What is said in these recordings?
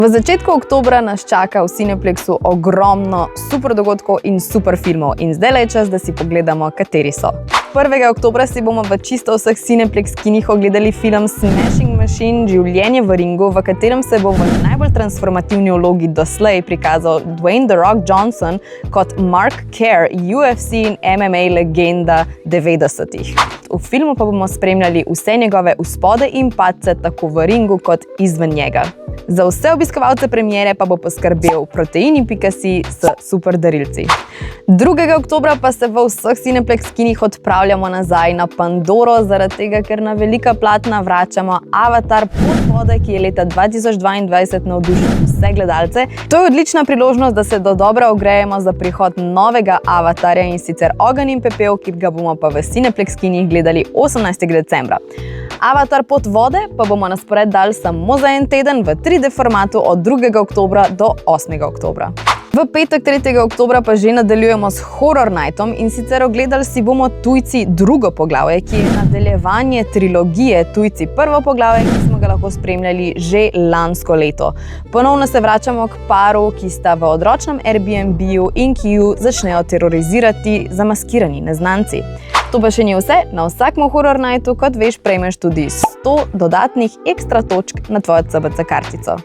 V začetku oktobra nas čaka v Cineplexu ogromno super dogodkov in super filmov in zdaj je čas, da si pogledamo, kateri so. 1. oktobra si bomo v čisto vseh Cineplex kinih ogledali film Smashing Machine – Življenje v ringu, v katerem se bo v najbolj transformativni vlogi doslej prikazal Dwayne The Rock Johnson kot Mark Kerr, UFC in MMA legenda 90-ih. V filmu pa bomo spremljali vse njegove vzpode in padce tako v ringu kot izven njega. Za vse obiskovalce premiere pa bo poskrbel Proteini.si s super darilci. 2. oktobra pa se v vseh Cineplex kinih odpravljamo nazaj na Pandoro, zaradi tega, ker na velika platna vračamo Avatar Pot vode, ki je leta 2022 navdušil vse gledalce. To je odlična priložnost, da se dodobra ogrejemo za prihod novega Avatarja, in sicer Ogenj in pepel, ki ga bomo pa v Cineplex kinih gledali 18. decembra. Avatar Pot vode pa bomo na spored dali samo za en teden v 3D formatu od 2. oktobra do 8. oktobra. V petek 3. oktobra pa že nadaljujemo s Horror Nightom, in sicer ogledali si bomo Tujci drugo poglavje, ki je nadaljevanje trilogije Tujci prvo poglavje, ki smo ga lahko spremljali že lansko leto. Ponovno se vračamo k paru, ki sta v odročnem Airbnb-ju in ki ju začnejo terorizirati zamaskirani neznanci. To pa še ni vse, na vsakem Horror Nightu, kot veš, prejmeš tudi 100 dodatnih ekstra točk na tvojo CBC kartico.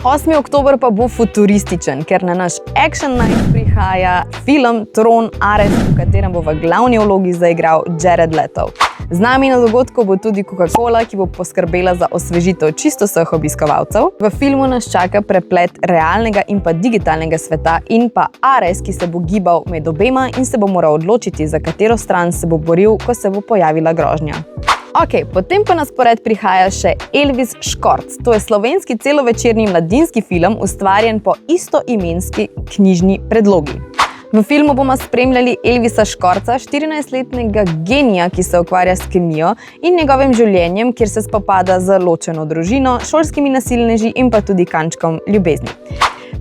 8. oktober pa bo futurističen, ker na naš Action Night prihaja film Tron Ares, v katerem bo v glavni vlogi zaigral Jared Leto. Z nami na dogodku bo tudi Coca-Cola, ki bo poskrbela za osvežitev čisto vseh obiskovalcev. V filmu nas čaka preplet realnega in pa digitalnega sveta in pa Ares, ki se bo gibal med obema in se bo moral odločiti, za katero stran se bo boril, ko se bo pojavila grožnja. Potem pa na spored prihaja še Elvis Škorc. To je slovenski celovečerni mladinski film, ustvarjen po istoimenski knjižni predlogi. V filmu bomo spremljali Elvisa Škorca, 14-letnega genija, ki se ukvarja s kemijo, in njegovim življenjem, kjer se spopada z ločeno družino, šolskimi nasilneži in pa tudi kančkom ljubezni.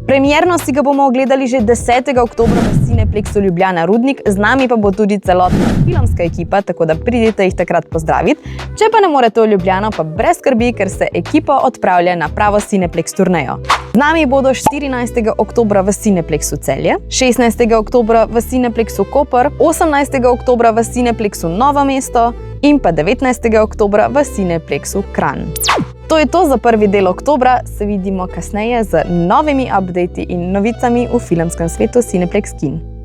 Premierno si ga bomo ogledali že 10. oktobra v Cineplexu Ljubljana Rudnik, z nami pa bo tudi celotna filmska ekipa, tako da pridite jih takrat pozdraviti. Če pa ne morete v Ljubljano, pa brez skrbi, ker se ekipa odpravlja na pravo Cineplex turnejo. Z nami bodo 14. oktobra v Cineplexu Celje, 16. oktobra v Cineplexu Koper, 18. oktobra v Cineplexu Novo mesto in pa 19. oktobra v Cineplexu Kranj. To je to za prvi del oktobra, se vidimo kasneje z novimi updati in novicami v filmskem svetu Cineplex kin.